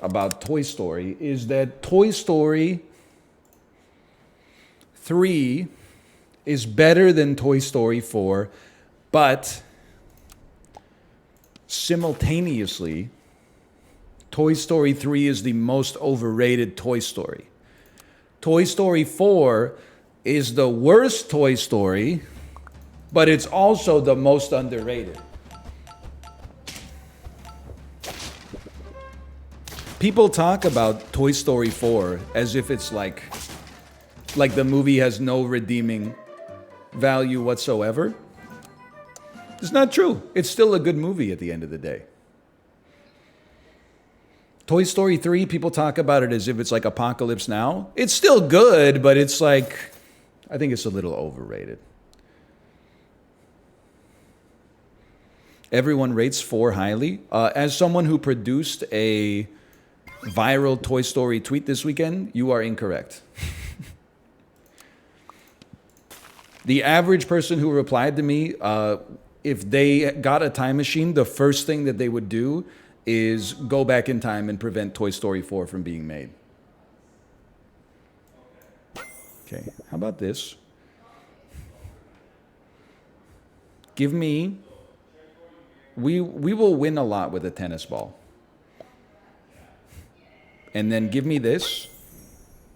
about Toy Story is that Toy Story 3 is better than Toy Story 4, but simultaneously, Toy Story 3 is the most overrated Toy Story. Toy Story 4 is the worst Toy Story, but it's also the most underrated. People talk about Toy Story 4 as if it's like the movie has no redeeming value whatsoever. It's not true. It's still a good movie at the end of the day. Toy Story 3, people talk about it as if it's like Apocalypse Now. It's still good, but it's like, I think it's a little overrated. Everyone rates 4 highly. As someone who produced a viral Toy Story tweet this weekend, you are incorrect. The average person who replied to me, if they got a time machine, the first thing that they would do is go back in time and prevent Toy Story 4 from being made. Okay, how about this? Give me, we will win a lot with a tennis ball. And then give me this.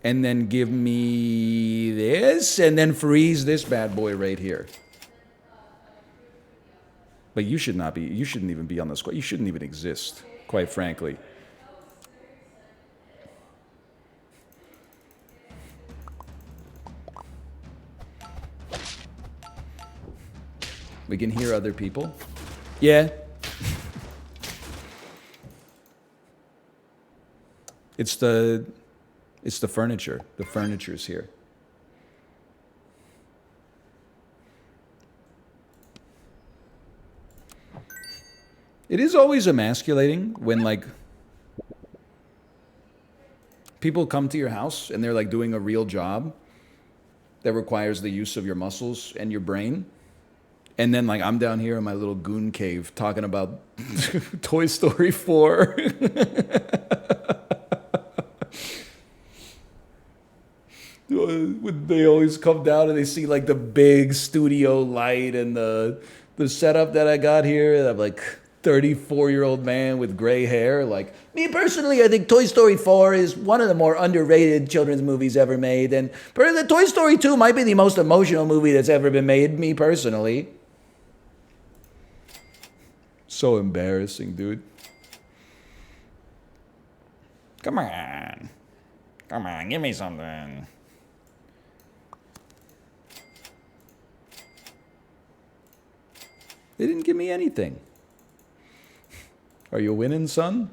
And then give me this. And then freeze this bad boy right here. But you shouldn't even be on the squad. You shouldn't even exist, quite frankly. We can hear other people. Yeah. It's the furniture. The furniture's here. It is always emasculating when like people come to your house and they're like doing a real job that requires the use of your muscles and your brain. And then like I'm down here in my little goon cave talking about Toy Story 4. They always come down and they see like the big studio light and the setup that I got here. I'm like 34-year-old man with gray hair. Like, me personally, I think Toy Story 4 is one of the more underrated children's movies ever made. And the Toy Story 2 might be the most emotional movie that's ever been made, me personally. So embarrassing, dude. Come on. Come on, give me something. They didn't give me anything. Are you winning, son?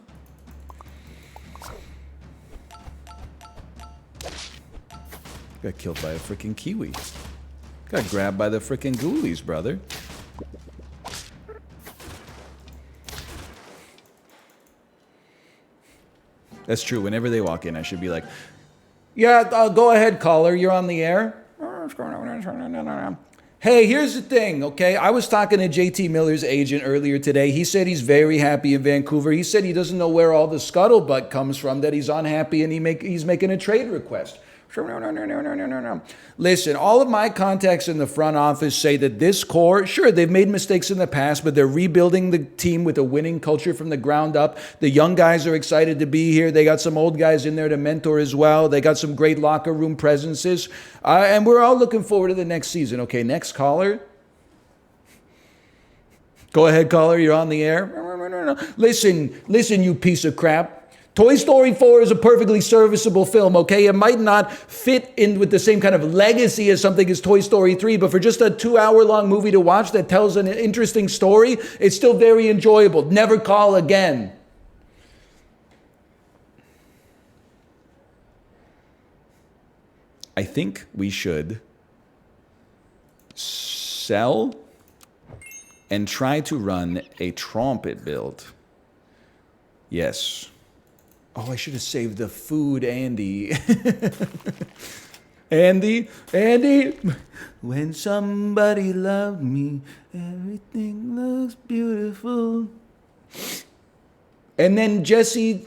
Got killed by a freaking kiwi. Got grabbed by the freaking ghoulies, brother. That's true. Whenever they walk in, I should be like, yeah, go ahead, caller. You're on the air. Hey, here's the thing, okay? I was talking to JT Miller's agent earlier today. He said he's very happy in Vancouver. He said he doesn't know where all the scuttlebutt comes from, that he's unhappy and he's making a trade request. No. Listen, all of my contacts in the front office say that this core, sure, they've made mistakes in the past, but they're rebuilding the team with a winning culture from the ground up. The young guys are excited to be here. They got some old guys in there to mentor as well. They got some great locker room presences. And we're all looking forward to the next season. Okay, next caller. Go ahead, caller. You're on the air. No. Listen, you piece of crap. Toy Story 4 is a perfectly serviceable film, okay? It might not fit in with the same kind of legacy as something as Toy Story 3, but for just a 2-hour-long movie to watch that tells an interesting story, it's still very enjoyable. Never call again. I think we should sell and try to run a trumpet build. Yes. Oh, I should have saved the food, Andy. Andy, when somebody loved me, everything looks beautiful. And then Jessie,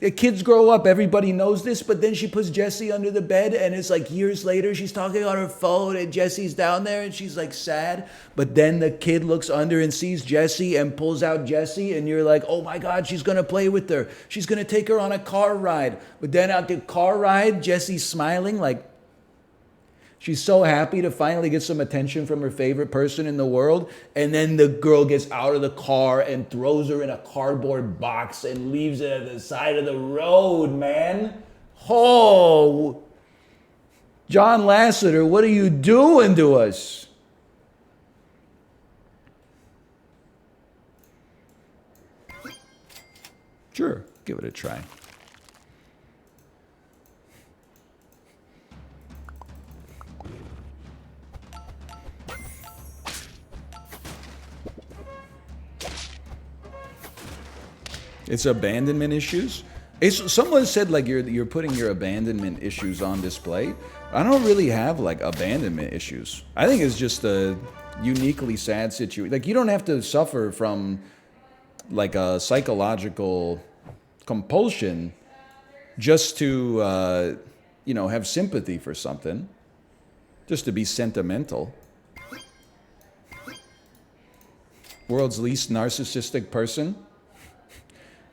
The kids grow up, everybody knows this, but then she puts Jesse under the bed, and it's like years later, she's talking on her phone, and Jesse's down there, and she's like sad. But then the kid looks under and sees Jesse and pulls out Jesse, and you're like, oh my God, she's gonna play with her. She's gonna take her on a car ride. But then at the car ride, Jesse's smiling like, she's so happy to finally get some attention from her favorite person in the world. And then the girl gets out of the car and throws her in a cardboard box and leaves it at the side of the road, man. Oh, John Lasseter, what are you doing to us? Sure, give it a try. It's abandonment issues. Someone said like you're putting your abandonment issues on display. I don't really have like abandonment issues. I think it's just a uniquely sad situation. Like you don't have to suffer from like a psychological compulsion just to have sympathy for something, just to be sentimental. World's least narcissistic person.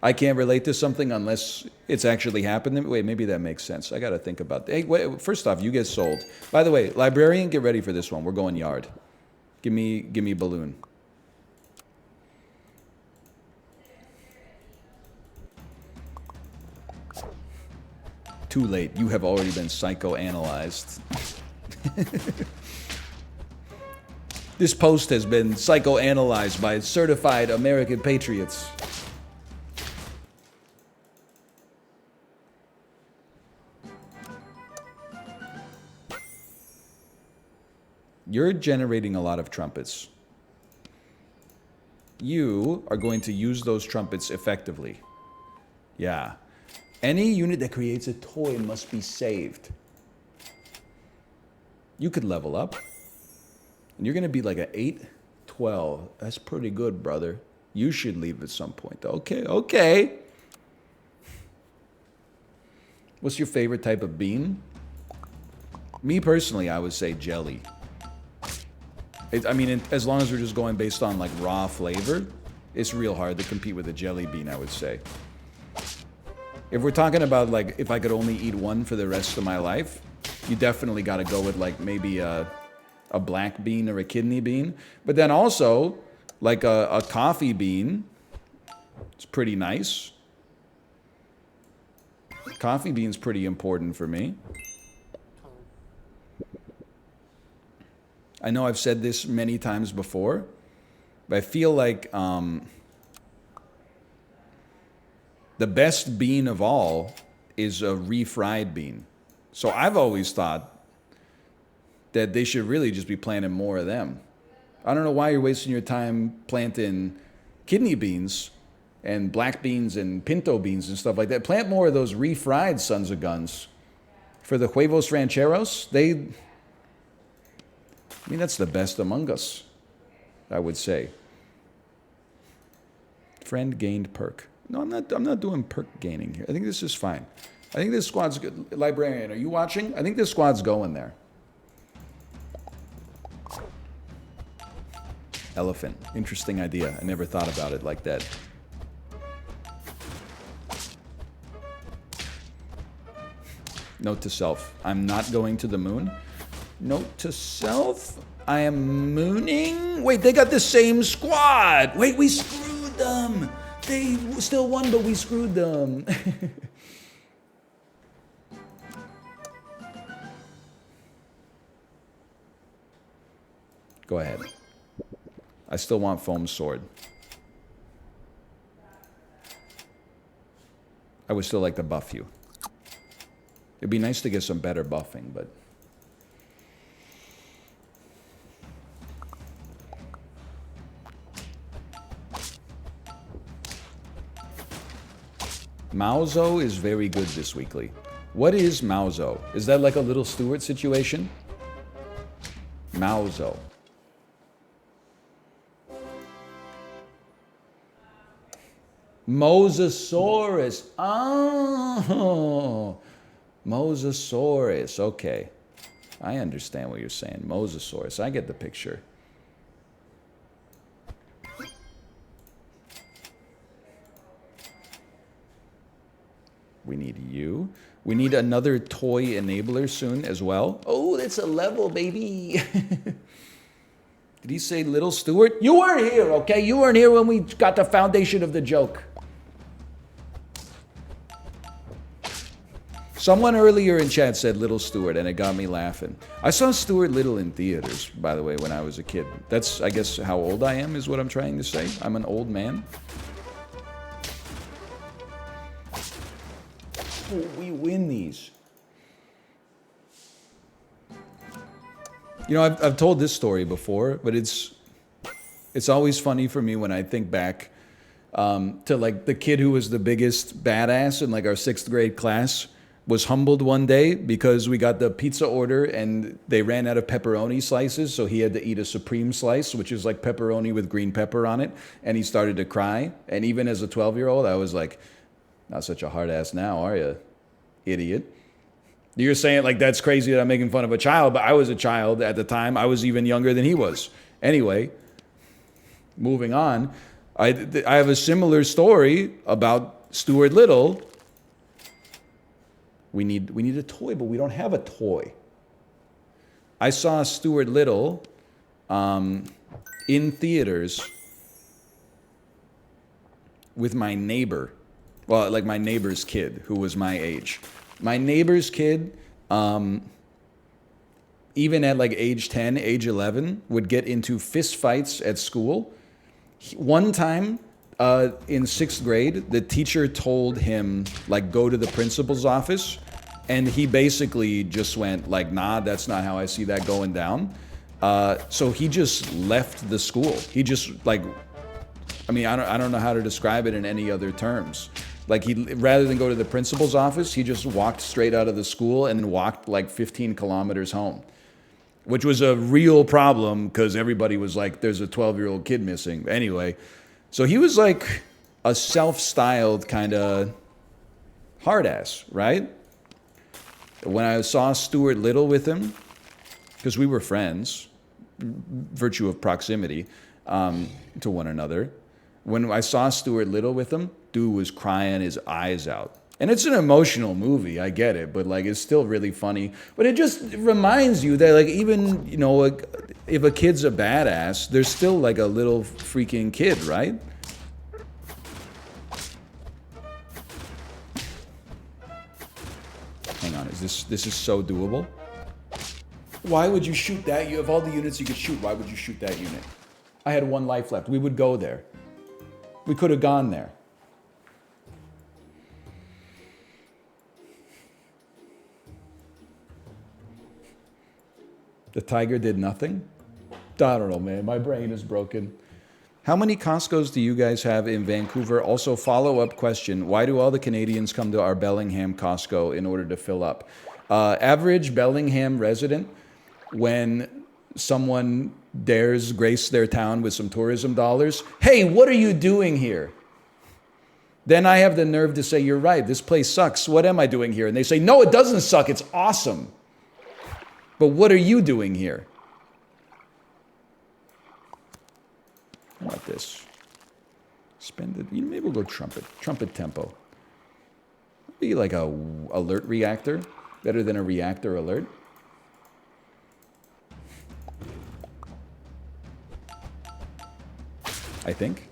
I can't relate to something unless it's actually happened. Wait, maybe that makes sense. I got to think about that. Hey, wait, first off, you get sold. By the way, librarian, get ready for this one. We're going yard. Give me balloon. Too late. You have already been psychoanalyzed. This post has been psychoanalyzed by certified American patriots. You're generating a lot of trumpets. You are going to use those trumpets effectively. Yeah. Any unit that creates a toy must be saved. You could level up. And you're going to be like an 8, 12. That's pretty good, brother. You should leave at some point. Okay. What's your favorite type of bean? Me personally, I would say jelly. As long as we're just going based on like raw flavor, it's real hard to compete with a jelly bean, I would say. If we're talking about like if I could only eat one for the rest of my life, you definitely got to go with like maybe a black bean or a kidney bean. But then also like a coffee bean, it's pretty nice. Coffee bean's pretty important for me. I know I've said this many times before, but I feel like the best bean of all is a refried bean. So I've always thought that they should really just be planting more of them. I don't know why you're wasting your time planting kidney beans and black beans and pinto beans and stuff like that. Plant more of those refried sons of guns. For the huevos rancheros, that's the best among us, I would say. Friend gained perk. No, I'm not doing perk gaining here. I think this is fine. I think this squad's good. Librarian, are you watching? I think this squad's going there. Elephant. Interesting idea. I never thought about it like that. Note to self. I'm not going to the moon. Note to self, I am mooning. Wait, they got the same squad. Wait, we screwed them. They still won, but we screwed them. Go ahead. I still want foam sword. I would still like to buff you. It'd be nice to get some better buffing, but... Mauzo is very good this weekly. What is Mauzo? Is that like a little Stewart situation? Mauzo. Mosasaurus. Oh, Mosasaurus. Okay. I understand what you're saying. Mosasaurus. I get the picture. We need you. We need another toy enabler soon as well. Oh, that's a level, baby. Did he say Little Stewart? You weren't here, okay? You weren't here when we got the foundation of the joke. Someone earlier in chat said Little Stewart, and it got me laughing. I saw Stuart Little in theaters, by the way, when I was a kid. That's, I guess, how old I am, is what I'm trying to say. I'm an old man. Oh, we win these. You know, I've told this story before, but it's always funny for me when I think back to like the kid who was the biggest badass in like our 6th grade class was humbled one day because we got the pizza order and they ran out of pepperoni slices, so he had to eat a supreme slice, which is like pepperoni with green pepper on it, and he started to cry. And even as a 12-year-old, I was like, not such a hard ass now, are you, idiot? You're saying like that's crazy that I'm making fun of a child, but I was a child at the time. I was even younger than he was. Anyway, moving on, I have a similar story about Stuart Little. We need a toy, but we don't have a toy. I saw Stuart Little in theaters with my neighbor. Well, like my neighbor's kid, who was my age. My neighbor's kid, even at like age 10, age 11, would get into fist fights at school. One time in 6th grade, the teacher told him, like, go to the principal's office. And he basically just went like, nah, that's not how I see that going down. So he just left the school. He just like, I mean, I don't know how to describe it in any other terms. Like he, rather than go to the principal's office, he just walked straight out of the school and walked like 15 kilometers home, which was a real problem because everybody was like, there's a 12-year-old kid missing. Anyway, so he was like a self-styled kind of hard ass, right? When I saw Stuart Little with him, because we were friends, virtue of proximity to one another, when I saw Stuart Little with him, dude was crying his eyes out. And it's an emotional movie, I get it, but like it's still really funny. But it just reminds you that like even, you know, like, if a kid's a badass, there's still like a little freaking kid, right? Hang on, this is so doable? Why would you shoot that? You have all the units you could shoot. Why would you shoot that unit? I had 1 life left. We would go there. We could have gone there. The tiger did nothing? I don't know, man. My brain is broken. How many Costcos do you guys have in Vancouver? Also, follow-up question. Why do all the Canadians come to our Bellingham Costco in order to fill up? Average Bellingham resident, when someone dares grace their town with some tourism dollars, hey, what are you doing here? Then I have the nerve to say, you're right, this place sucks. What am I doing here? And they say, no, it doesn't suck. It's awesome. But what are you doing here? How about this? Spend it. Maybe we'll go trumpet tempo. Be like a alert reactor, better than a reactor alert. I think.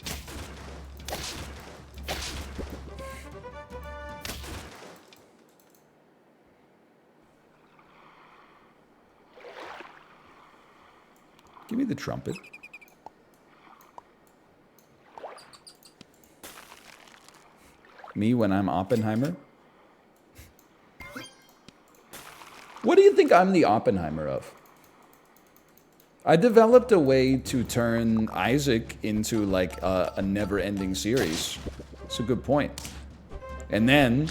Give me the trumpet. Me when I'm Oppenheimer? What do you think I'm the Oppenheimer of? I developed a way to turn Isaac into like a never-ending series. It's a good point. And then,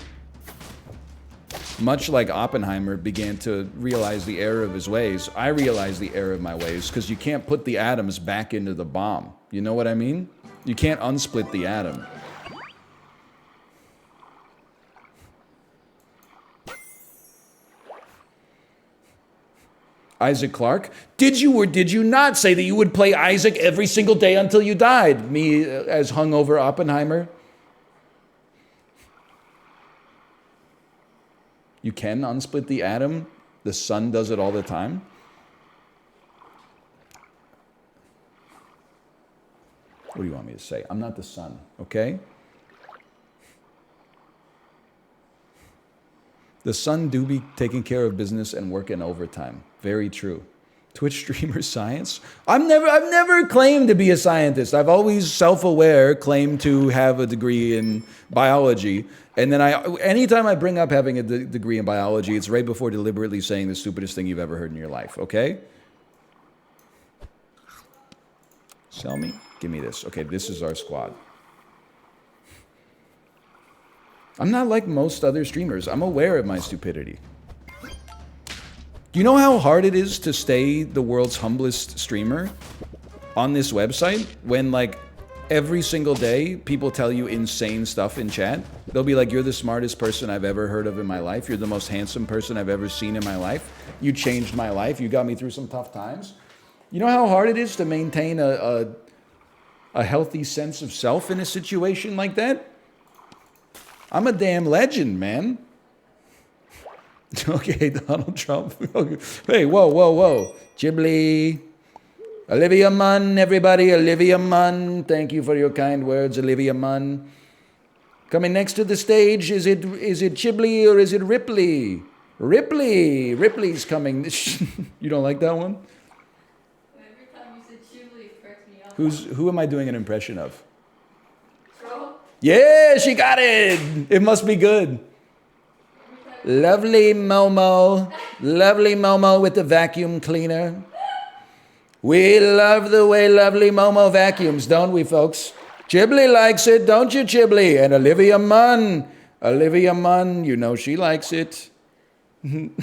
much like Oppenheimer began to realize the error of his ways, I realized the error of my ways because you can't put the atoms back into the bomb. You know what I mean? You can't unsplit the atom. Isaac Clarke. Did you or did you not say that you would play Isaac every single day until you died? Me as hungover Oppenheimer. You can unsplit the atom. The sun does it all the time. What do you want me to say? I'm not the sun, okay? The sun do be taking care of business and working overtime. Very true. Twitch streamer science? I've never claimed to be a scientist. I've always self-aware claimed to have a degree in biology. And then anytime I bring up having a degree in biology, it's right before deliberately saying the stupidest thing you've ever heard in your life, okay? Sell me? Give me this. Okay, this is our squad. I'm not like most other streamers. I'm aware of my stupidity. Do you know how hard it is to stay the world's humblest streamer on this website when, like, every single day people tell you insane stuff in chat? They'll be like, you're the smartest person I've ever heard of in my life. You're the most handsome person I've ever seen in my life. You changed my life. You got me through some tough times. You know how hard it is to maintain a healthy sense of self in a situation like that? I'm a damn legend, man. Okay, Donald Trump. Hey, whoa. Ghibli. Olivia Munn, everybody. Olivia Munn. Thank you for your kind words, Olivia Munn. Coming next to the stage, is it Ghibli or is it Ripley? Ripley's coming. You don't like that one? Every time you said Ghibli, it cracks me up. Who am I doing an impression of? Troll? Yeah, she got it. It must be good. Lovely Momo. Lovely Momo with the vacuum cleaner. We love the way lovely Momo vacuums, don't we, folks? Ghibli likes it, don't you, Ghibli? And Olivia Munn. Olivia Munn, you know she likes it. And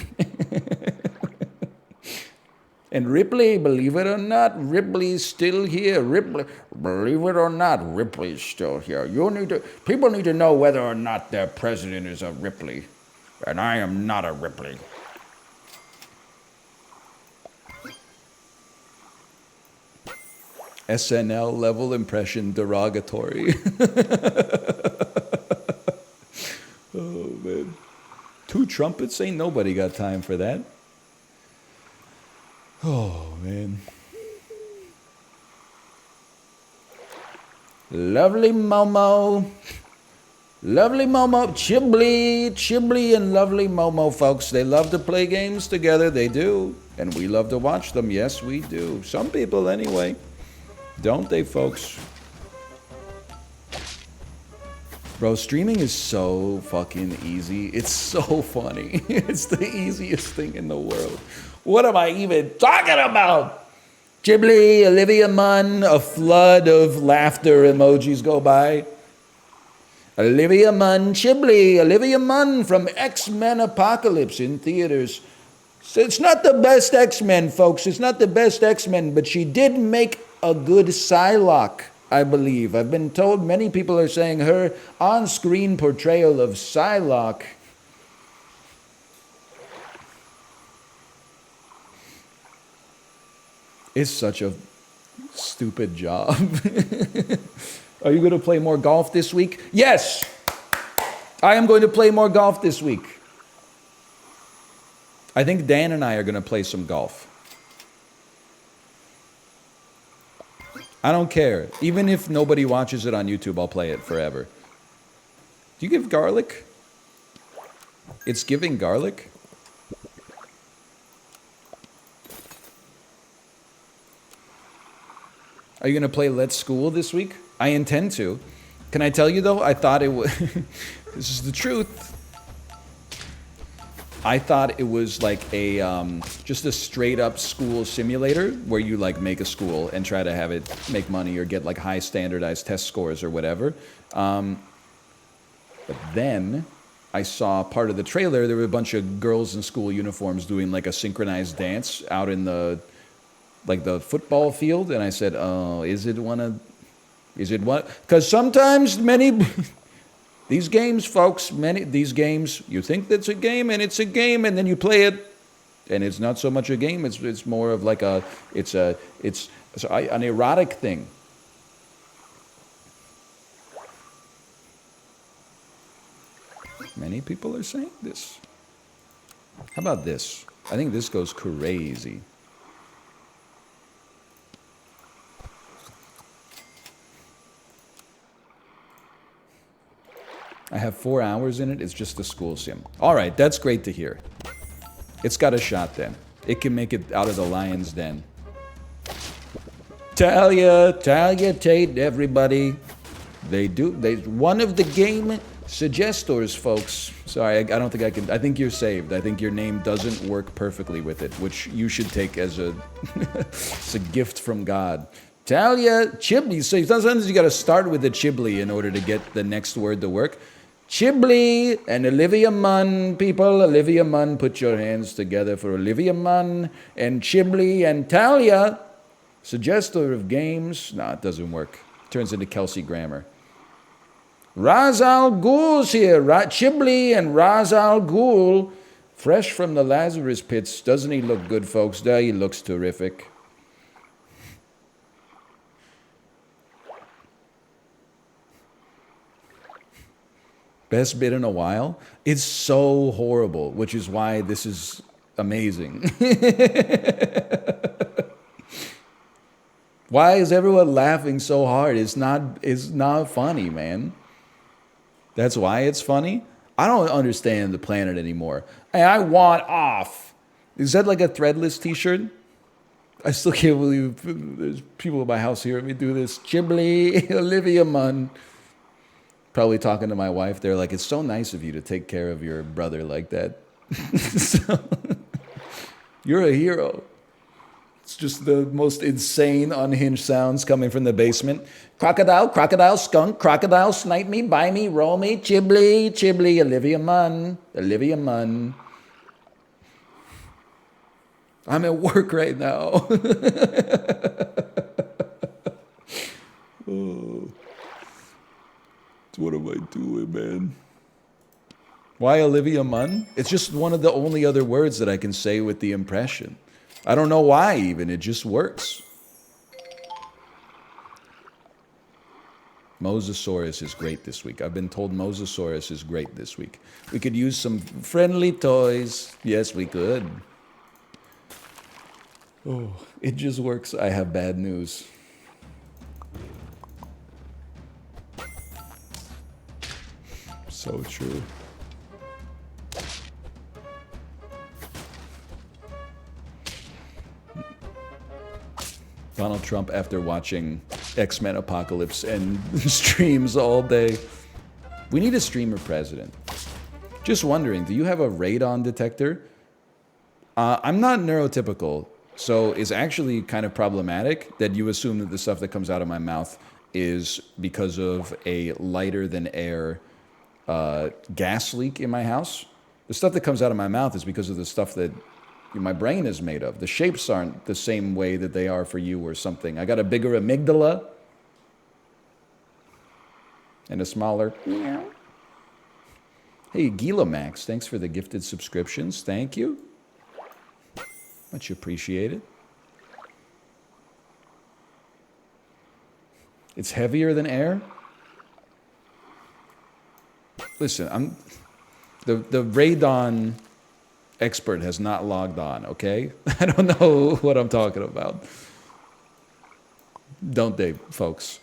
Ripley, believe it or not, Ripley's still here. Ripley, believe it or not, Ripley's still here. People need to know whether or not their president is a Ripley. And I am not a Ripley. SNL level impression derogatory. Oh, man. 2 trumpets? Ain't nobody got time for that. Oh, man. Lovely Momo. Lovely Momo. Ghibli and lovely Momo, folks. They love to play games together. They do. And we love to watch them. Yes, we do. Some people, anyway. Don't they, folks? Bro, streaming is so fucking easy. It's so funny. It's the easiest thing in the world. What am I even talking about? Ghibli, Olivia Munn, a flood of laughter emojis go by. Olivia Munn, Ghibli, Olivia Munn from X-Men Apocalypse in theaters. So it's not the best X-Men, folks. It's not the best X-Men, but she did make a good Psylocke, I believe. I've been told many people are saying her on-screen portrayal of Psylocke is such a stupid job. Are you going to play more golf this week? Yes! I am going to play more golf this week. I think Dan and I are going to play some golf. I don't care. Even if nobody watches it on YouTube, I'll play it forever. Do you give garlic? It's giving garlic? Are you going to play Let's School this week? I intend to. Can I tell you, though? I thought it was... This is the truth. I thought it was like a just a straight up school simulator where you like make a school and try to have it make money or get like high standardized test scores or whatever. But then I saw part of the trailer. There were a bunch of girls in school uniforms doing like a synchronized dance out in the football field, and I said, "Oh, is it one? Because sometimes many." These games, folks, these games, you think that's a game, and it's a game, and then you play it, And it's not so much a game, it's more of like it's an erotic thing. Many people are saying this. How about this? I think this goes crazy. I have 4 hours in it. It's just a school sim. All right, that's great to hear. It's got a shot then. It can make it out of the lion's den. Talia Tate, everybody. They one of the game suggestors, folks. Sorry, I don't think I can. I think you're saved. I think your name doesn't work perfectly with it, which you should take as a, it's a gift from God. Talia Chibli. So sometimes you got to start with the Chibli in order to get the next word to work. Chibli and Olivia Munn, people. Olivia Munn, put your hands together for Olivia Munn and Chibli and Talia, suggester of games. No, it doesn't work. Turns into Kelsey Grammer. Raz Al Ghul's here. Chibli and Raz Al Ghul, fresh from the Lazarus pits. Doesn't he look good, folks? He looks terrific. Best bit in a while. It's so horrible, which is why this is amazing. Why is everyone laughing so hard? It's not funny, man. That's why it's funny? I don't understand the planet anymore. Hey, I want off. Is that like a threadless t-shirt? I still can't believe there's people in my house hearing me do this. Chibli, Olivia Munn. Probably talking to my wife. They're like, it's so nice of you to take care of your brother like that. So, you're a hero. It's just the most insane, unhinged sounds coming from the basement. Crocodile, crocodile, skunk, crocodile, snipe me, buy me, roll me, Chibli, Chibli, Olivia Munn, Olivia Munn. I'm at work right now. Oh. What am I doing, man? Why Olivia Munn? It's just one of the only other words that I can say with the impression. I don't know why even, it just works. Mosasaurus is great this week. I've been told Mosasaurus is great this week. We could use some friendly toys. Yes, we could. Oh, it just works. I have bad news. So true. Donald Trump after watching X-Men Apocalypse and streams all day. We need a streamer president. Just wondering, do you have a radon detector? I'm not neurotypical, so it's actually kind of problematic that you assume that the stuff that comes out of my mouth is because of a lighter than air gas leak in my house. The stuff that comes out of my mouth is because of the stuff that my brain is made of. The shapes aren't the same way that they are for you or something. I got a bigger amygdala and a smaller. Hey, Gila Max, thanks for the gifted subscriptions. Thank you. Much appreciated. It's heavier than air? Listen, the radon expert has not logged on, okay? I don't know what I'm talking about. Don't they, folks?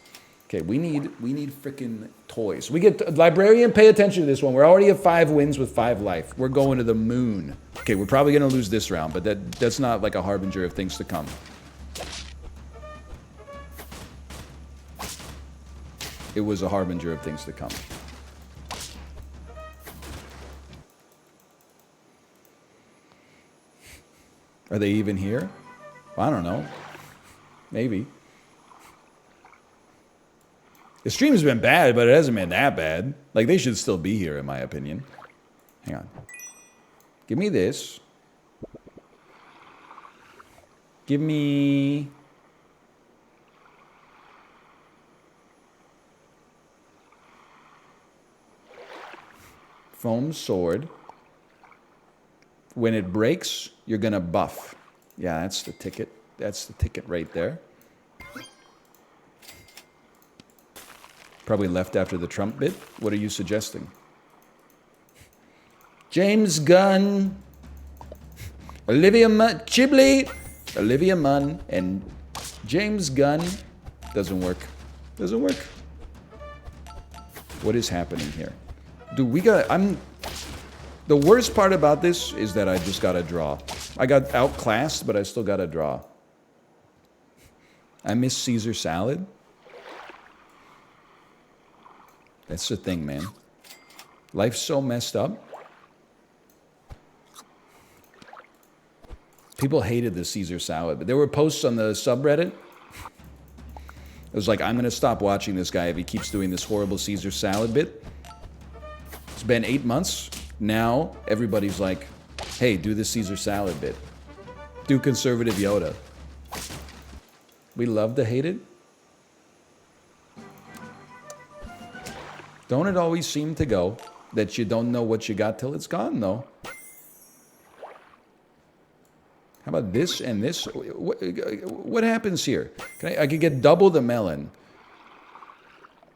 Okay, we need freaking toys. We get librarian, pay attention to this one. We're already at 5 wins with 5 life. We're going to the moon. Okay, we're probably gonna lose this round, but that's not like a harbinger of things to come. It was a harbinger of things to come. Are they even here? Well, I don't know. Maybe. The stream has been bad, but it hasn't been that bad. Like, they should still be here, in my opinion. Hang on. Give me this. Give me... foam sword. When it breaks, you're gonna buff. Yeah, that's the ticket. That's the ticket right there. Probably left after the Trump bit. What are you suggesting? James Gunn, Olivia Munn, Chiblee, Olivia Munn, and James Gunn. Doesn't work. Doesn't work. What is happening here? Dude, the worst part about this is that I just got a draw. I got outclassed, but I still got a draw. I miss Caesar salad. That's the thing, man. Life's so messed up. People hated the Caesar salad, but there were posts on the subreddit. It was like, I'm going to stop watching this guy if he keeps doing this horrible Caesar salad bit. It's been 8 months. Now, everybody's like, hey, do the Caesar salad bit. Do conservative Yoda. We love to hate it. Don't it always seem to go that you don't know what you got till it's gone, though? How about this and this? What happens here? I could get double the melon.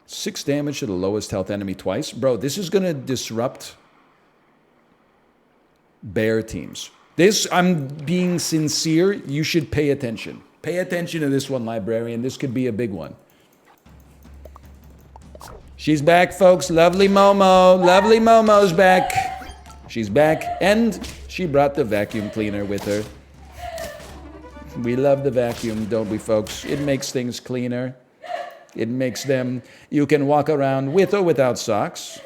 6 damage to the lowest health enemy twice. Bro, this is going to disrupt bear teams. This, I'm being sincere, you should pay attention. Pay attention to this one, librarian. This could be a big one. She's back, folks. Lovely Momo. Lovely Momo's back. She's back, and she brought the vacuum cleaner with her. We love the vacuum, don't we, folks? It makes things cleaner. It makes them... You can walk around with or without socks.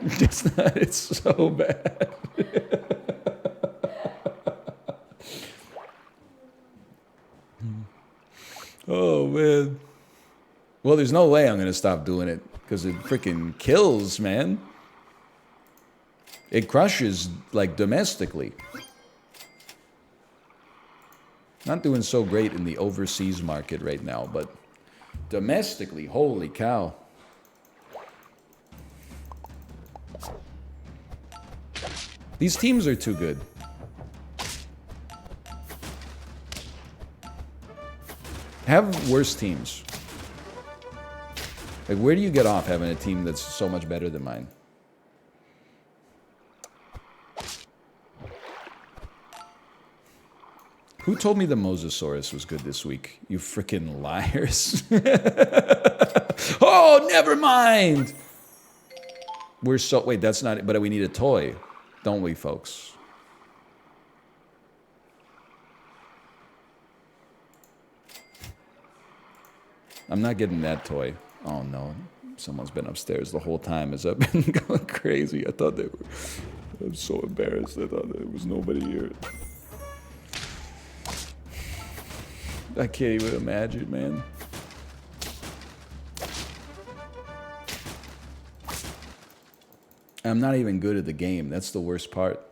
It's so bad. Oh, man. Well, there's no way I'm going to stop doing it, because it freaking kills, man. It crushes, like, domestically. Not doing so great in the overseas market right now, but domestically, holy cow. These teams are too good. Have worse teams. Like, where do you get off having a team that's so much better than mine? Who told me the Mosasaurus was good this week? You freaking liars. Oh, never mind. We're so... Wait, that's not it. But we need a toy, don't we, folks? I'm not getting that toy. Oh, no. Someone's been upstairs the whole time as I've been going crazy. I thought they were... I'm so embarrassed. I thought there was nobody here. I can't even imagine, man. I'm not even good at the game. That's the worst part.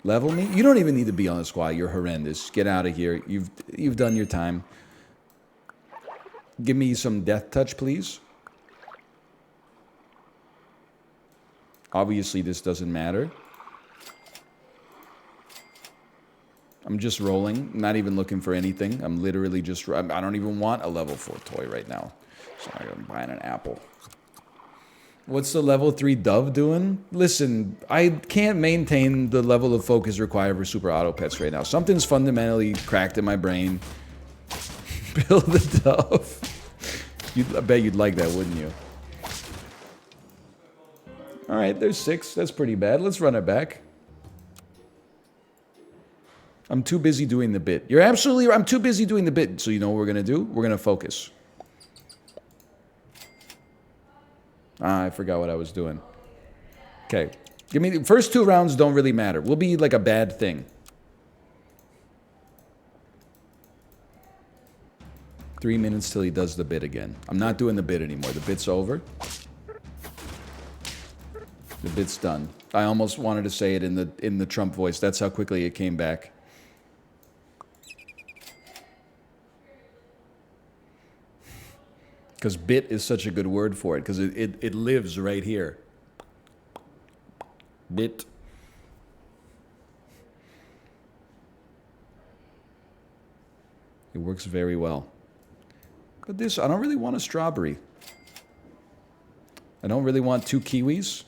Level me? You don't even need to be on the squad. You're horrendous. Get out of here. You've done your time. Give me some death touch, please. Obviously, this doesn't matter. I'm just rolling, not even looking for anything. I'm literally just... I don't even want a level 4 toy right now. So I'm buying an apple. What's the level 3 dove doing? Listen, I can't maintain the level of focus required for super auto pets right now. Something's fundamentally cracked in my brain. Build the dove. I bet you'd like that, wouldn't you? All right, there's 6. That's pretty bad. Let's run it back. I'm too busy doing the bit. You're absolutely right. I'm too busy doing the bit. So you know what we're going to do? We're going to focus. Ah, I forgot what I was doing. Okay. Give me the first 2 rounds don't really matter. We'll be like a bad thing. 3 minutes till he does the bit again. I'm not doing the bit anymore. The bit's over. The bit's done. I almost wanted to say it in the Trump voice. That's how quickly it came back. Because bit is such a good word for it, because it lives right here. Bit. It works very well. But this, I don't really want a strawberry. I don't really want 2 kiwis.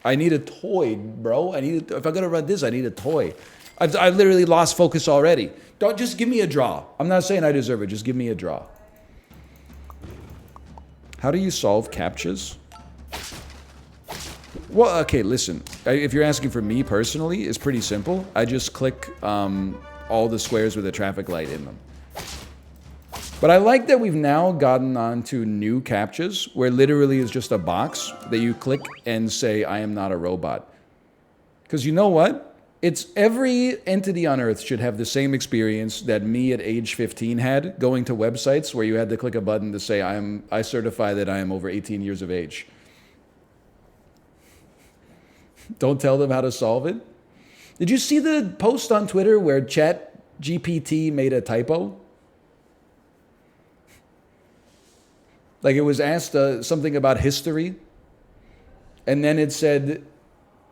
I need a toy, bro. If I'm gonna run this, I need a toy. I've literally lost focus already. Don't just give me a draw. I'm not saying I deserve it. Just give me a draw. How do you solve CAPTCHAs? Well, okay, listen. If you're asking for me personally, it's pretty simple. I just click all the squares with a traffic light in them. But I like that we've now gotten on to new CAPTCHAs where literally it's just a box that you click and say, I am not a robot. Because you know what? It's every entity on Earth should have the same experience that me at age 15 had going to websites where you had to click a button to say, I certify that I am over 18 years of age. Don't tell them how to solve it. Did you see the post on Twitter where ChatGPT made a typo? Like it was asked something about history, and then it said,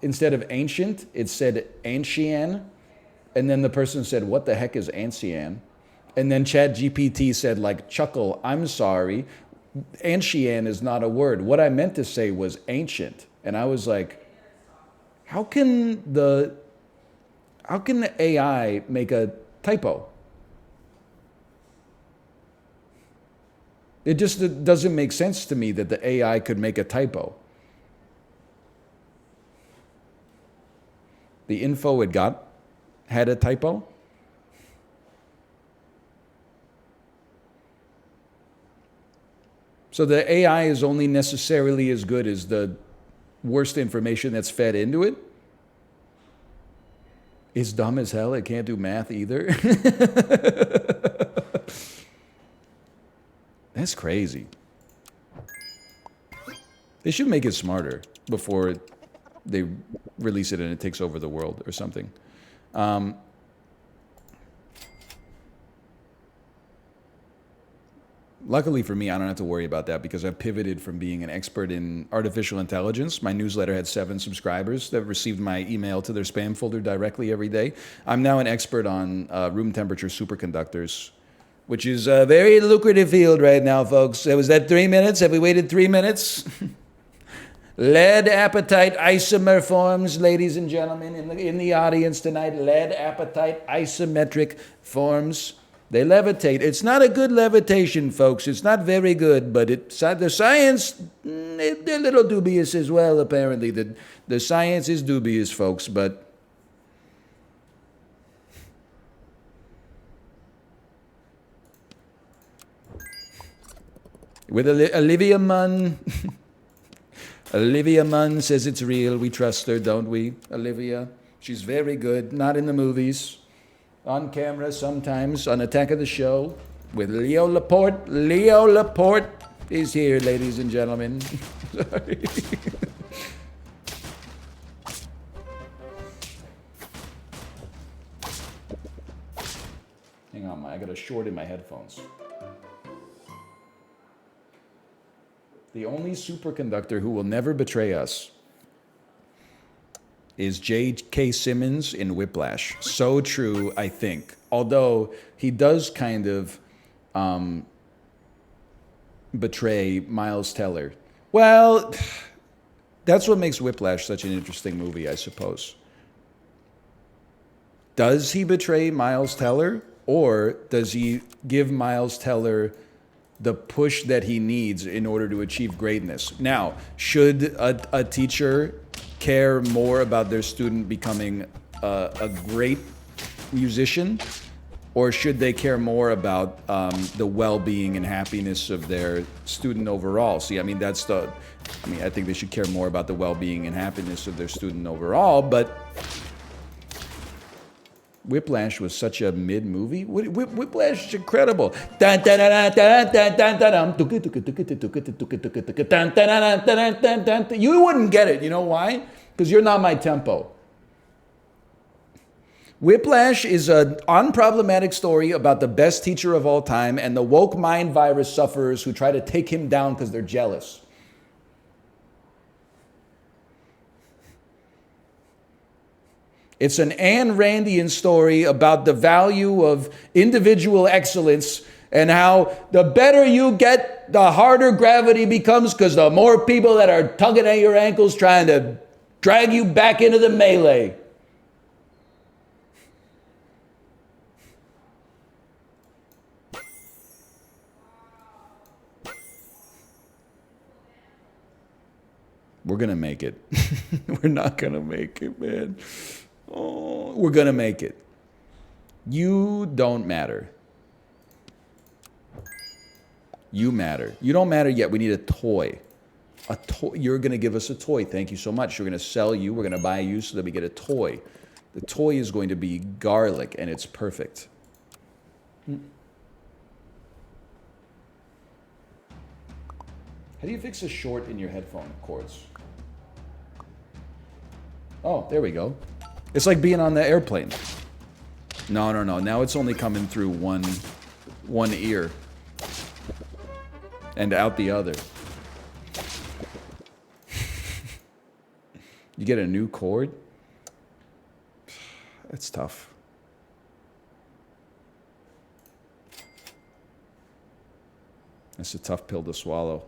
instead of ancient, it said ancien, and then the person said, what the heck is ancien? And then ChatGPT said, like, chuckle, I'm sorry, ancien is not a word. What I meant to say was ancient. And I was like, how can the AI make a typo? It just doesn't make sense to me that the AI could make a typo. The info it got had a typo. So the AI is only necessarily as good as the worst information that's fed into it. It's dumb as hell. It can't do math either. That's crazy. They should make it smarter before they release it and it takes over the world or something. Luckily for me, I don't have to worry about that because I've pivoted from being an expert in artificial intelligence. My newsletter had 7 subscribers that received my email to their spam folder directly every day. I'm now an expert on room temperature superconductors, which is a very lucrative field right now, folks. Was that 3 minutes? Have we waited 3 minutes? Lead apatite isomer forms, ladies and gentlemen, in the audience tonight. Lead apatite isometric forms. They levitate. It's not a good levitation, folks. It's not very good, but the science, they're a little dubious as well, apparently. The science is dubious, folks, but with Olivia Munn. Olivia Munn says it's real. We trust her, don't we, Olivia? She's very good. Not in the movies. On camera sometimes, on Attack of the Show with Leo Laporte. Leo Laporte is here, ladies and gentlemen. Sorry. Hang on, I got a short in my headphones. The only superconductor who will never betray us is J.K. Simmons in Whiplash. So true, I think. Although he does kind of betray Miles Teller. Well, that's what makes Whiplash such an interesting movie, I suppose. Does he betray Miles Teller? Or does he give Miles Teller the push that he needs in order to achieve greatness? Now, should a teacher care more about their student becoming a great musician, or should they care more about the well-being and happiness of their student overall? See, I mean, I think they should care more about the well-being and happiness of their student overall, but Whiplash was such a mid-movie. Whiplash is incredible. You wouldn't get it. You know why? Because you're not my tempo. Whiplash is an unproblematic story about the best teacher of all time and the woke mind virus sufferers who try to take him down because they're jealous. It's an Ayn Randian story about the value of individual excellence and how the better you get, the harder gravity becomes because the more people that are tugging at your ankles trying to drag you back into the melee. We're going to make it. We're not going to make it, man. Oh, we're going to make it. You don't matter. You matter. You don't matter yet. We need a toy. A toy. You're going to give us a toy. Thank you so much. We're going to sell you. We're going to buy you so that we get a toy. The toy is going to be garlic, and it's perfect. How do you fix a short in your headphone cords? Oh, there we go. It's like being on the airplane. No. Now it's only coming through one ear. And out the other. You get a new cord? That's tough. That's a tough pill to swallow.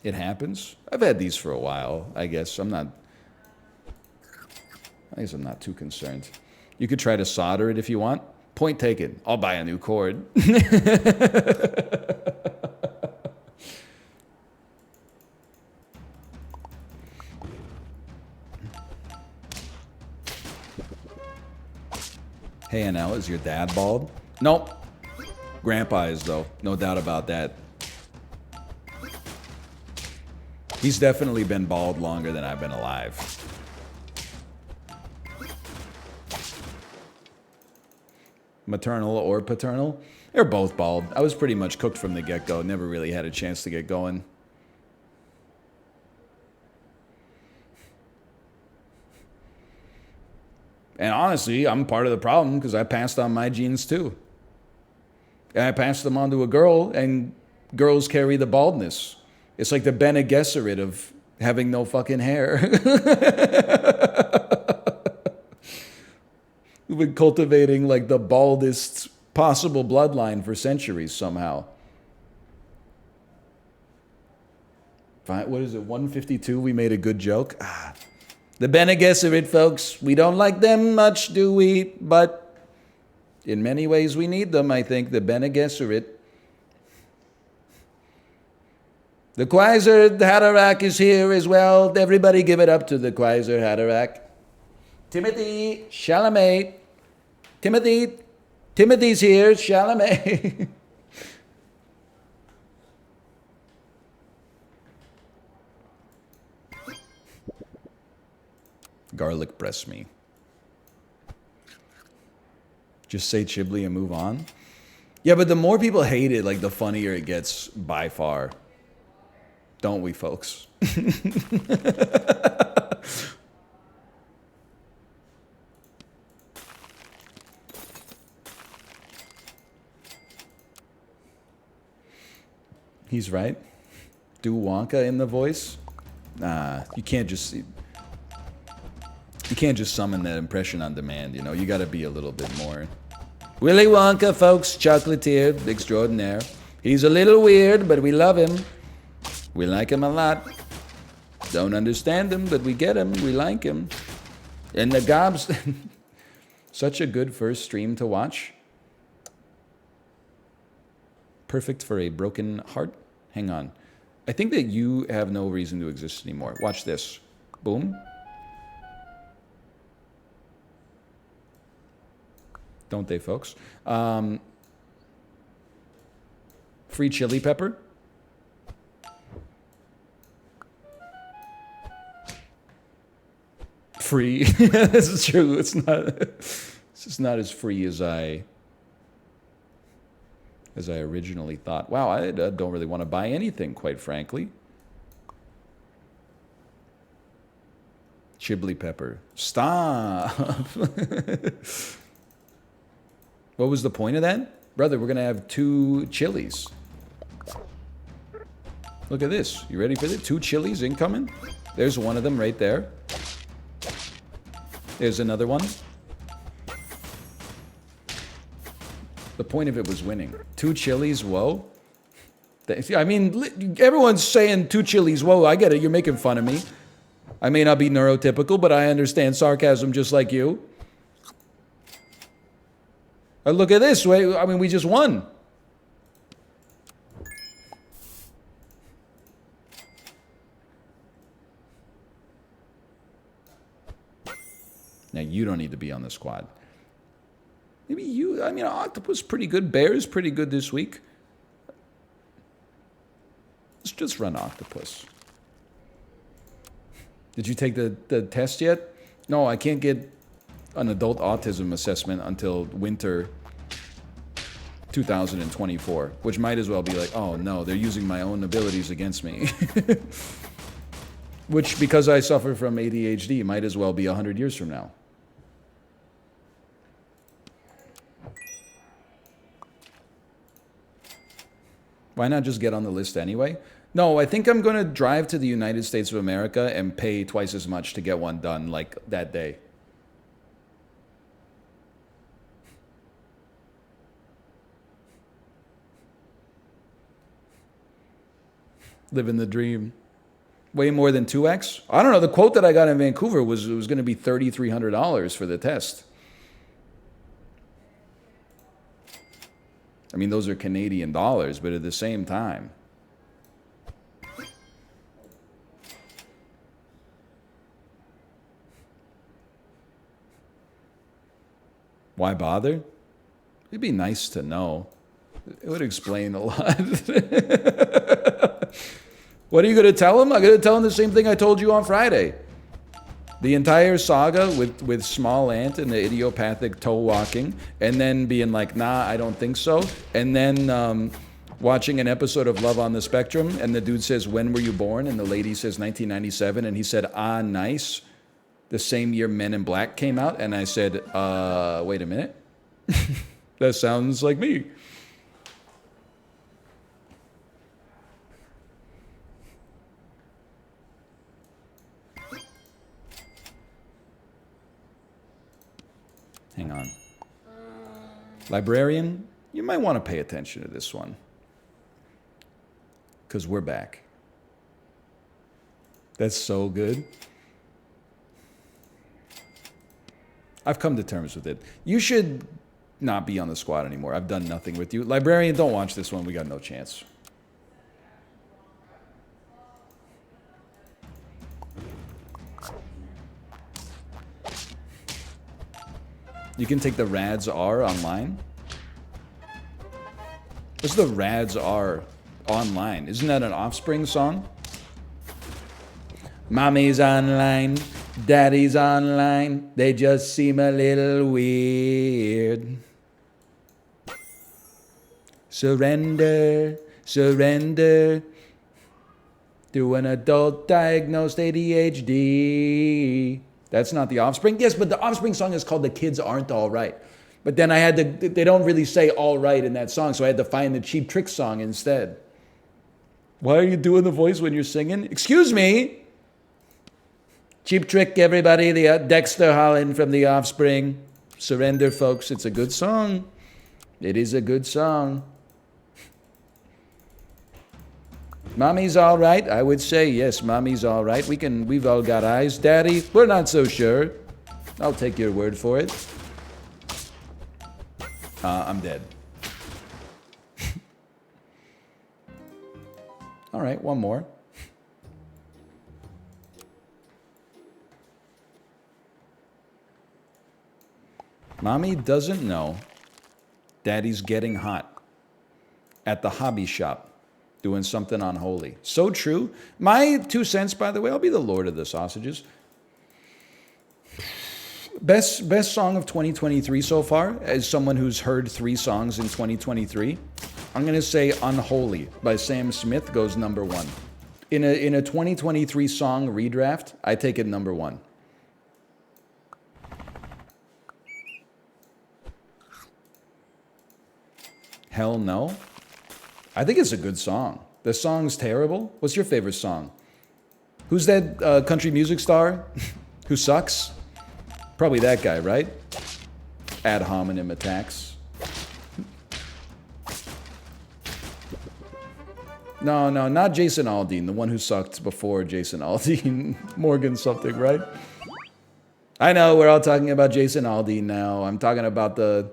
It happens. I've had these for a while. I guess I'm not too concerned. You could try to solder it if you want. Point taken. I'll buy a new cord. Hey, Anel, is your dad bald? Nope. Grandpa is, though. No doubt about that. He's definitely been bald longer than I've been alive. Maternal or paternal? They're both bald. I was pretty much cooked from the get-go. Never really had a chance to get going. And honestly, I'm part of the problem because I passed on my genes too. And I passed them on to a girl, and girls carry the baldness. It's like the Bene Gesserit of having no fucking hair. We've been cultivating like the baldest possible bloodline for centuries somehow. What is it, 152? We made a good joke. The Bene Gesserit folks, we don't like them much, do we? But in many ways we need them, I think, the Bene Gesserit. The Quasar Haderach is here as well. Everybody give it up to the Quasar Haderach. Timothy Chalamet. Timothy's here, Chalamet. Garlic breast me. Just say Chiblee and move on. Yeah, but the more people hate it, like the funnier it gets by far. Don't we, folks? He's right. Do Wonka in the voice? Nah, you can't just summon that impression on demand, you know. You got to be a little bit more. Willy Wonka, folks, chocolatier extraordinaire. He's a little weird, but we love him. We like him a lot. Don't understand him, but we get him. We like him. And the gobs, such a good first stream to watch. Perfect for a broken heart. Hang on. I think that you have no reason to exist anymore. Watch this. Boom. Don't they, folks? Free chili pepper. Free. This is true. It's just not as free as I originally thought. Wow, I don't really want to buy anything, quite frankly. Chiblee pepper. Stop. What was the point of that? Brother, we're going to have 2 chilies. Look at this. You ready for this? 2 chilies incoming? There's one of them right there. There's another one. The point of it was winning. 2 chilies, whoa. I mean, everyone's saying 2 chilies, whoa, I get it, you're making fun of me. I may not be neurotypical, but I understand sarcasm just like you. Look at this, wait, I mean, we just won. Now, you don't need to be on the squad. Maybe you, I mean, Octopus pretty good. Bear's pretty good this week. Let's just run Octopus. Did you take the test yet? No, I can't get an adult autism assessment until winter 2024, which might as well be like, oh no, they're using my own abilities against me. Which, because I suffer from ADHD, might as well be 100 years from now. Why not just get on the list anyway? No, I think I'm going to drive to the United States of America and pay twice as much to get one done, like, that day. Living the dream. Way more than 2x? I don't know. The quote that I got in Vancouver was it was going to be $3,300 for the test. I mean, those are Canadian dollars, but at the same time. Why bother? It'd be nice to know. It would explain a lot. What are you going to tell him? I'm going to tell him the same thing I told you on Friday. The entire saga with Small Ant and the idiopathic toe walking, and then being like, nah, I don't think so. And then watching an episode of Love on the Spectrum, and the dude says, when were you born? And the lady says 1997, and he said, ah, nice. The same year Men in Black came out, and I said, wait a minute. That sounds like me. Hang on. Librarian, you might want to pay attention to this one. Because we're back. That's so good. I've come to terms with it. You should not be on the squad anymore. I've done nothing with you. Librarian, don't watch this one. We got no chance. You can take the Rads R online. What's the Rads R online? Isn't that an Offspring song? Mommy's online, daddy's online. They just seem a little weird. Surrender, surrender to an adult diagnosed ADHD. That's not the Offspring. Yes, but the Offspring song is called The Kids Aren't All Right. But then I had to, they don't really say all right in that song, so I had to find the Cheap Trick song instead. Why are you doing the voice when you're singing? Excuse me. Cheap Trick, everybody. The Dexter Holland from The Offspring. Surrender, folks. It's a good song. It is a good song. Mommy's all right. I would say yes, mommy's all right. We've all got eyes. Daddy, we're not so sure. I'll take your word for it. I'm dead. All right, one more. Mommy doesn't know Daddy's getting hot at the hobby shop doing something unholy. So true. My 2 cents, by the way, I'll be the Lord of the sausages. Best song of 2023 so far, as someone who's heard 3 songs in 2023, I'm going to say Unholy by Sam Smith goes number 1. In a 2023 song redraft, I take it number 1. Hell no. I think it's a good song. The song's terrible. What's your favorite song? Who's that country music star who sucks? Probably that guy, right? Ad hominem attacks. No, not Jason Aldean, the one who sucked before Jason Aldean. Morgan something, right? I know, we're all talking about Jason Aldean now. I'm talking about the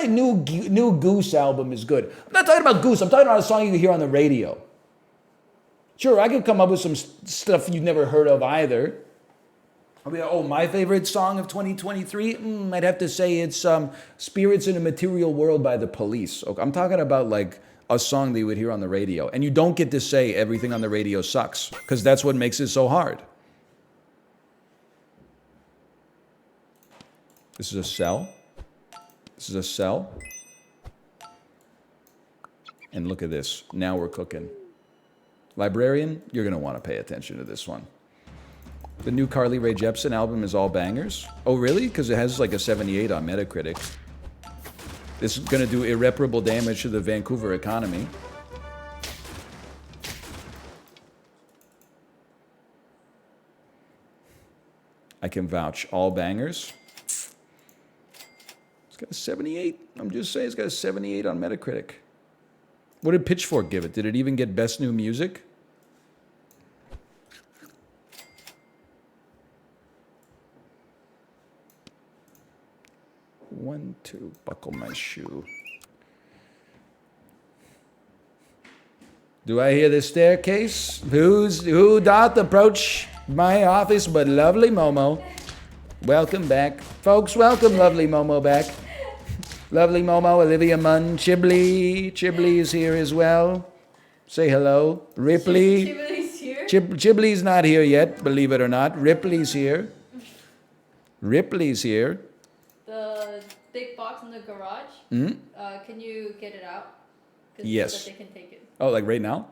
new Goose album is good. I'm not talking about Goose, I'm talking about a song you hear on the radio. Sure, I could come up with some stuff you've never heard of either. I mean, oh, my favorite song of 2023? I'd have to say it's Spirits in a Material World by The Police. Okay, I'm talking about like a song that you would hear on the radio. And you don't get to say everything on the radio sucks, because that's what makes it so hard. This is a cell. This is a cell. And look at this. Now we're cooking. Librarian, you're going to want to pay attention to this one. The new Carly Rae Jepsen album is all bangers. Oh, really? Because it has like a 78 on Metacritic. This is going to do irreparable damage to the Vancouver economy. I can vouch. All bangers. It's got a 78. I'm just saying it's got a 78 on Metacritic. What did Pitchfork give it? Did it even get Best New Music? One, two, buckle my shoe. Do I hear the staircase? Who doth approach my office but lovely Momo? Welcome back. Folks, welcome lovely Momo back. Lovely Momo, Olivia Munn, Chiblee. Chiblee is here as well. Say hello. Ripley. Chibley's here? Chiblee's not here yet, believe it or not. Ripley's here. Ripley's here. The big box in the garage, can you get it out? Yes. So that they can take it. Oh, like right now?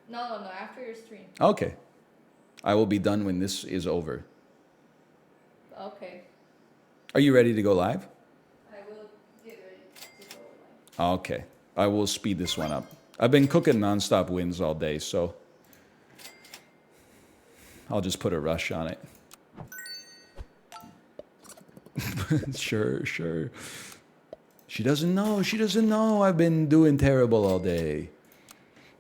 No, after your stream. Okay. I will be done when this is over. Okay. Are you ready to go live? I will get ready to go live. Okay. I will speed this one up. I've been cooking nonstop wins all day, so I'll just put a rush on it. Sure. She doesn't know I've been doing terrible all day.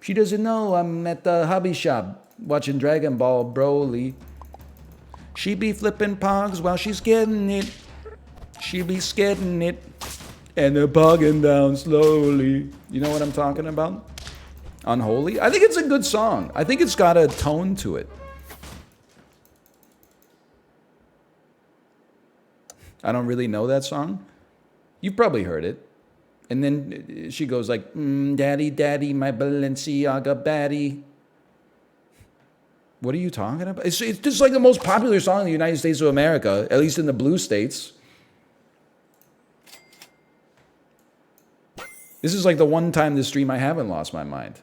She doesn't know I'm at the hobby shop watching Dragon Ball Broly. She be flipping pogs while she's getting it. She be skidding it. And they're pogging down slowly. You know what I'm talking about? Unholy? I think it's a good song. I think it's got a tone to it. I don't really know that song. You've probably heard it. And then she goes like, daddy, daddy, my Balenciaga baddie. What are you talking about? It's just like the most popular song in the United States of America, at least in the blue states. This is like the one time this stream I haven't lost my mind.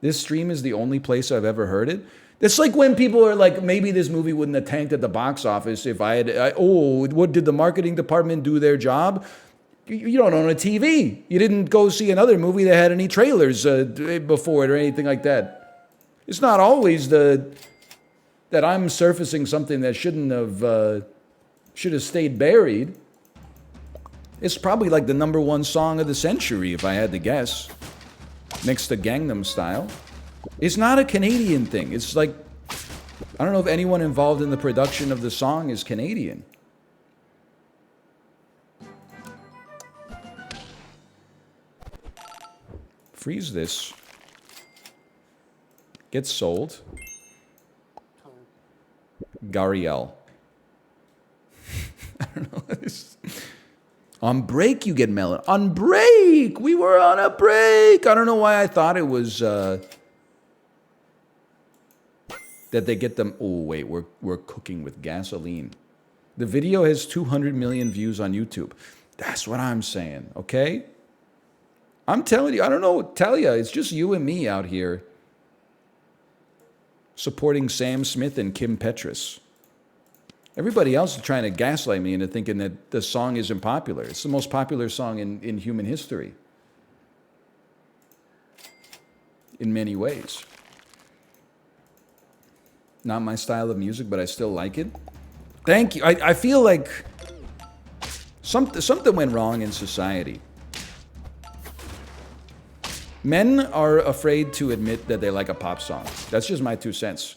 This stream is the only place I've ever heard it. It's like when people are like, maybe this movie wouldn't have tanked at the box office if what did the marketing department do their job? You don't own a TV. You didn't go see another movie that had any trailers before it or anything like that. It's not always that I'm surfacing something that should have stayed buried. It's probably like the #1 song of the century, if I had to guess. Next to Gangnam Style. It's not a Canadian thing. It's like, I don't know if anyone involved in the production of the song is Canadian. Freeze this. Gets sold. Gariel. I don't know. On break, you get melon. On break! We were on a break! I don't know why I thought it was that they get them. Oh, wait, we're cooking with gasoline. The video has 200 million views on YouTube. That's what I'm saying, okay? I'm telling you, I don't know, Talia, it's just you and me out here supporting Sam Smith and Kim Petras. Everybody else is trying to gaslight me into thinking that the song isn't popular. It's the most popular song in human history. In many ways. Not my style of music, but I still like it. Thank you. I feel like something went wrong in society. Men are afraid to admit that they like a pop song. That's just my 2 cents.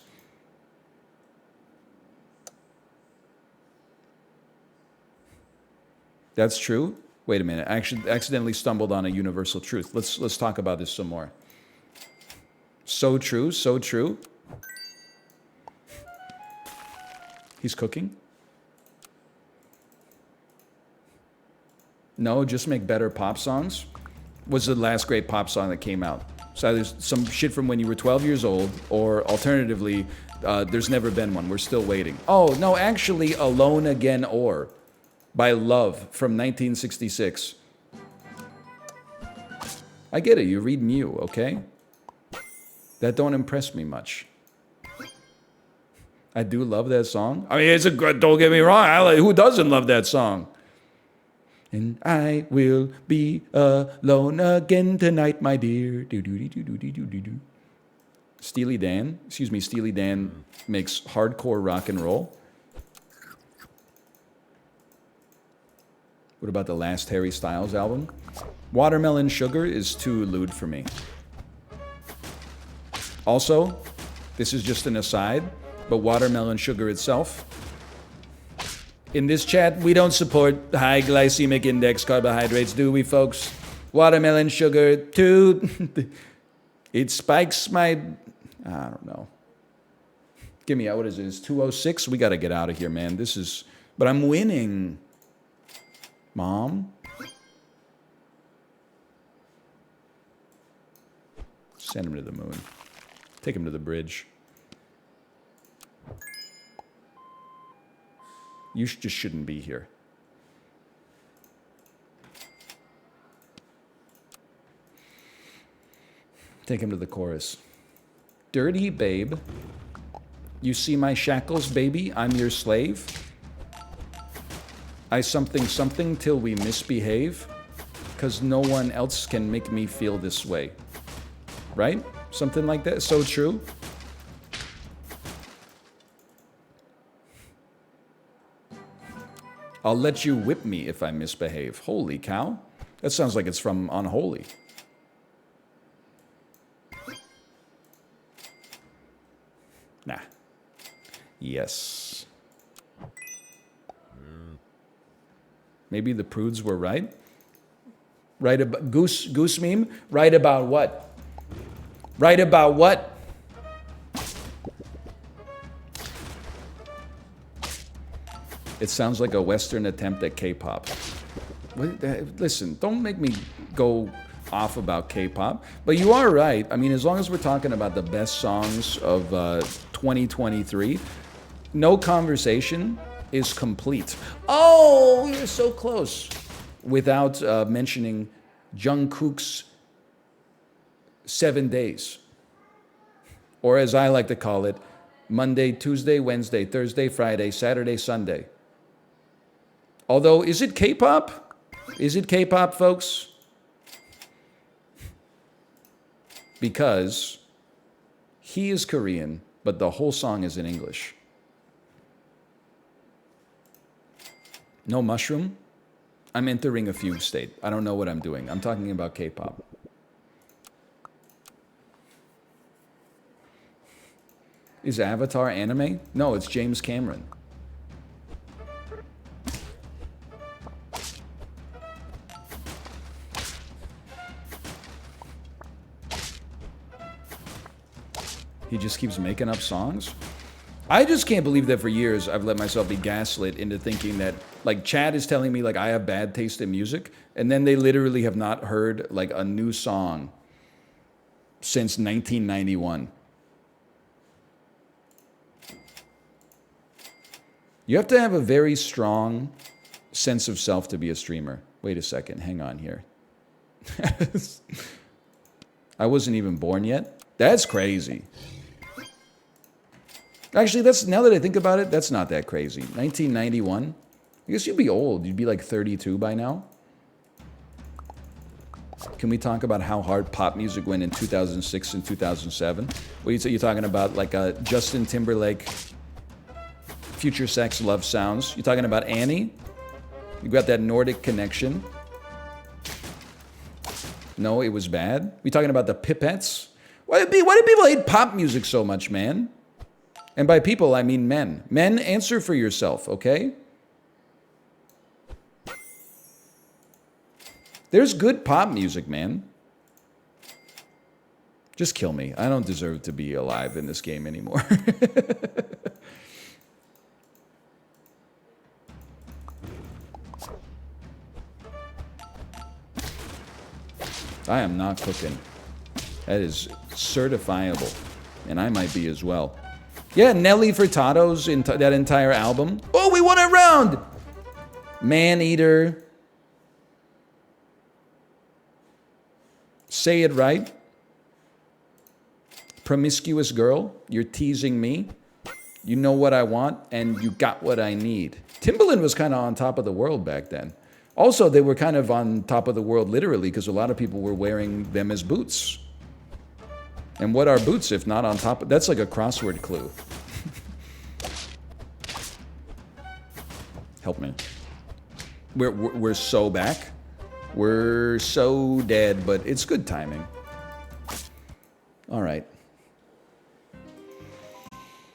That's true. Wait a minute. I actually accidentally stumbled on a universal truth. Let's talk about this some more. So true, so true. He's cooking? No, just make better pop songs. Was the last great pop song that came out? So there's some shit from when you were 12 years old, or alternatively, there's never been one. We're still waiting. Oh, no, actually, Alone Again Or by Love from 1966. I get it. You read Mew, okay? That don't impress me much. I do love that song. I mean, it's a good, don't get me wrong. Who doesn't love that song? And I will be alone again tonight, my dear. Do. Steely Dan, Steely Dan makes hardcore rock and roll. What about the last Harry Styles album? Watermelon Sugar is too lewd for me. Also, this is just an aside, but Watermelon Sugar itself, in this chat, we don't support high glycemic index carbohydrates, do we, folks? Watermelon sugar, too. It spikes my... I don't know. Give me, what is it? It's 206? We got to get out of here, man. This is... But I'm winning. Mom? Send him to the moon. Take him to the bridge. You just shouldn't be here. Take him to the chorus. Dirty babe, you see my shackles, baby, I'm your slave. I something till we misbehave, 'cause no one else can make me feel this way. Right? Something like that. So true. I'll let you whip me if I misbehave. Holy cow. That sounds like it's from Unholy. Nah. Yes. Maybe the prudes were right. Right about goose meme? Right about what? Right about what? It sounds like a Western attempt at K-pop. Listen, don't make me go off about K-pop. But you are right. I mean, as long as we're talking about the best songs of 2023, no conversation is complete. Oh, you're so close. Without mentioning Jungkook's 7 Days. Or as I like to call it, Monday, Tuesday, Wednesday, Thursday, Friday, Saturday, Sunday. Although, is it K-pop? Is it K-pop, folks? Because he is Korean, but the whole song is in English. No mushroom? I'm entering a fugue state. I don't know what I'm doing. I'm talking about K-pop. Is Avatar anime? No, it's James Cameron. He just keeps making up songs? I just can't believe that for years I've let myself be gaslit into thinking that, like, Chad is telling me, like, I have bad taste in music, and then they literally have not heard, like, a new song since 1991. You have to have a very strong sense of self to be a streamer. Wait a second, hang on here. I wasn't even born yet? That's crazy. Actually, now that I think about it, that's not that crazy. 1991? I guess you'd be old. You'd be like 32 by now. Can we talk about how hard pop music went in 2006 and 2007? What you're talking about, like Justin Timberlake Future sex love sounds. You talking about Annie? You got that Nordic connection. No, it was bad. We talking about the Pipettes? Why do people hate pop music so much, man? And by people, I mean men. Men, answer for yourself, okay? There's good pop music, man. Just kill me. I don't deserve to be alive in this game anymore. I am not cooking. That is certifiable. And I might be as well. Yeah, Nelly Furtado's that entire album. Oh, we won a round! Man-eater. Say it right. Promiscuous girl. You're teasing me. You know what I want, and you got what I need. Timbaland was kind of on top of the world back then. Also, they were kind of on top of the world literally because a lot of people were wearing them as boots. And what are boots if not on top of... That's like a crossword clue. Help me. We're so back. We're so dead, but it's good timing. All right.